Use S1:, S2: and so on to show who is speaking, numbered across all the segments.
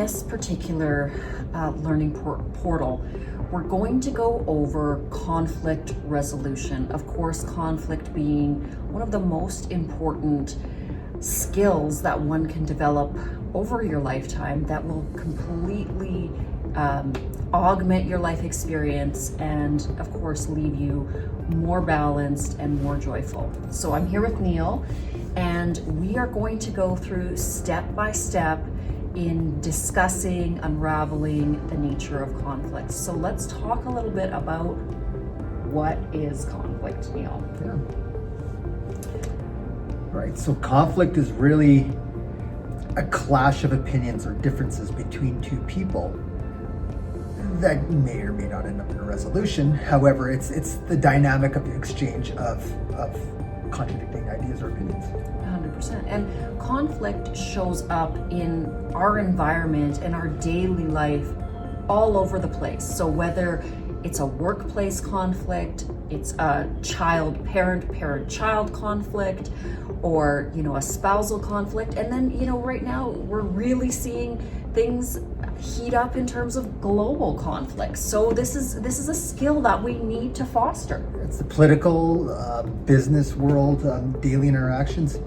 S1: this particular learning portal, we're going to go over conflict resolution. Of course, conflict being one of the most important skills that one can develop over your lifetime that will completely augment your life experience and, of course, leave you more balanced and more joyful. So I'm here with Neil, and we are going to go through step by step in discussing, unraveling the nature of conflict. So let's talk a little bit about what is conflict, Neil.
S2: Yeah. Right, so conflict is really a clash of opinions or differences between two people that may or may not end up in a resolution. However, it's the dynamic of the exchange of contradicting ideas or opinions.
S1: 100%. And conflict shows up in our environment and our daily life all over the place. So whether it's a workplace conflict, it's a parent-child conflict, or, a spousal conflict. And then, right now we're really seeing things heat up in terms of global conflicts. So this is a skill that we need to foster.
S2: It's the political, business world, daily interactions,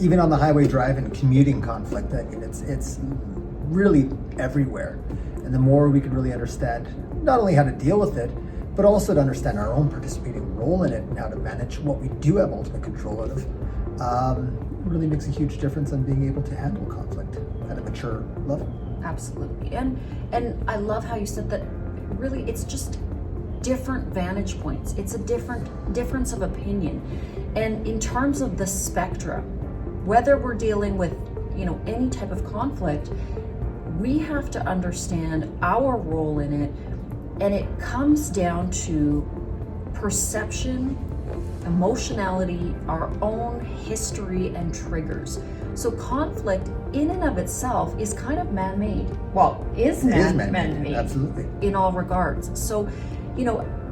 S2: even on the highway drive and commuting conflict. I mean, it's really everywhere. And the more we can really understand not only how to deal with it, but also to understand our own participating role in it and how to manage what we do have ultimate control of, really makes a huge difference in being able to handle conflict at a mature level.
S1: Absolutely. And I love how you said that really it's just different vantage points. It's a difference of opinion. And in terms of the spectrum, whether we're dealing with, any type of conflict, we have to understand our role in it. And it comes down to perception, emotionality, our own history and triggers. So conflict in and of itself is kind of man-made. Well, is man-made.
S2: Absolutely.
S1: In all regards. So,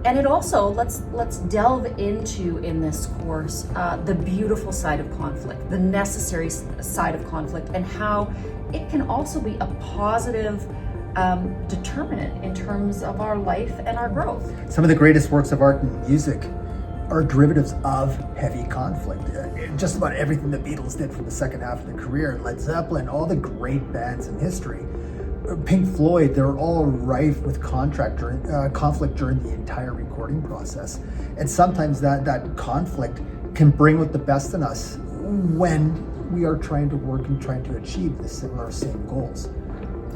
S1: and it also, let's delve into in this course the beautiful side of conflict, the necessary side of conflict, and how it can also be a positive determinant in terms of our life and our growth.
S2: Some of the greatest works of art and music are derivatives of heavy conflict. Just about everything the Beatles did from the second half of their career, Led Zeppelin, all the great bands in history, Pink Floyd, they're all rife with conflict during the entire recording process. And sometimes that conflict can bring out the best in us when we are trying to work and trying to achieve the same goals.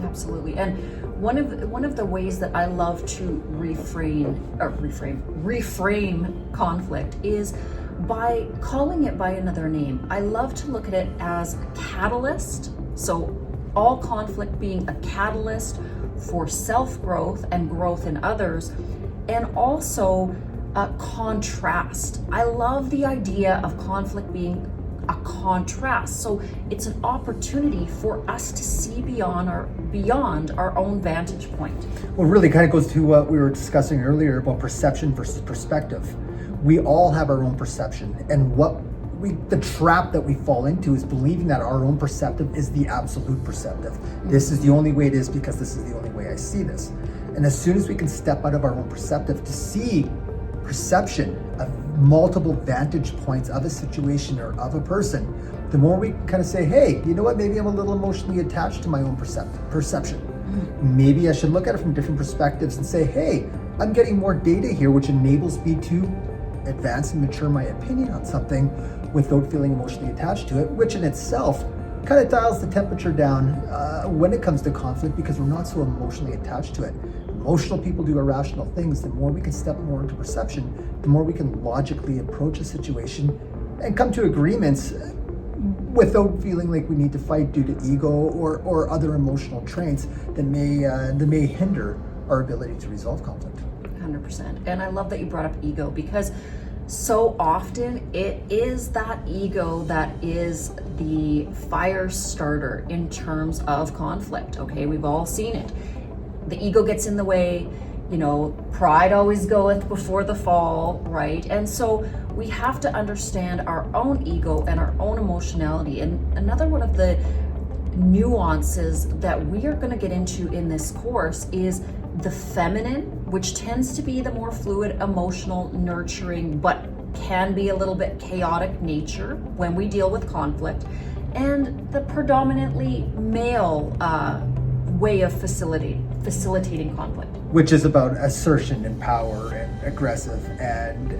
S1: Absolutely. And one of the ways that I love to reframe conflict is by calling it by another name. I love to look at it as a catalyst. So all conflict being a catalyst for self-growth and growth in others, and also a contrast. I love the idea of conflict being a contrast. So it's an opportunity for us to see beyond our own vantage point.
S2: Well, really kind of goes to what we were discussing earlier about perception versus perspective. We all have our own perception, and the trap that we fall into is believing that our own perceptive is the absolute perceptive. This is the only way it is because this is the only way I see this. And as soon as we can step out of our own perceptive to see perception of multiple vantage points of a situation or of a person, the more we kind of say, hey, you know what, maybe I'm a little emotionally attached to my own perception. Maybe I should look at it from different perspectives and say, hey, I'm getting more data here, which enables me to advance and mature my opinion on something without feeling emotionally attached to it, which in itself kind of dials the temperature down when it comes to conflict, because we're not so emotionally attached to it. Emotional people do irrational things. The more we can step more into perception, the more we can logically approach a situation and come to agreements without feeling like we need to fight due to ego or other emotional traits that may hinder our ability to resolve conflict.
S1: 100%. And I love that you brought up ego, because so often it is that ego that is the fire starter in terms of conflict. Okay, we've all seen it. The ego gets in the way, pride always goeth before the fall, right? And so we have to understand our own ego and our own emotionality. And another one of the nuances that we are going to get into in this course is the feminine, which tends to be the more fluid, emotional, nurturing, but can be a little bit chaotic nature when we deal with conflict, and the predominantly male way of facilitating conflict,
S2: which is about assertion and power and aggressive and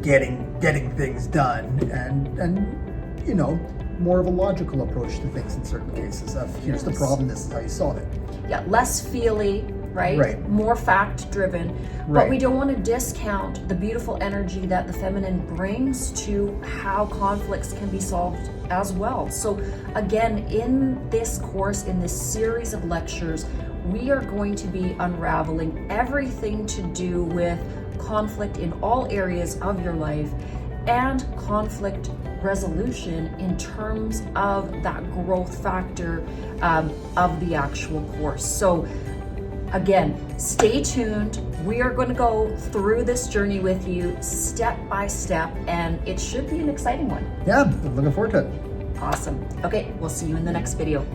S2: getting things done and you know, more of a logical approach to things in certain cases of here's the problem, this is how you solve it.
S1: Yeah, less feely, right? More fact driven. But we don't want to discount the beautiful energy that the feminine brings to how conflicts can be solved as well. So again, in this course, in this series of lectures, we are going to be unraveling everything to do with conflict in all areas of your life and conflict resolution in terms of that growth factor of the actual course. So again, stay tuned. We are going to go through this journey with you step by step, and it should be an exciting one.
S2: Yeah, I'm looking forward to it.
S1: Awesome. Okay, we'll see you in the next video.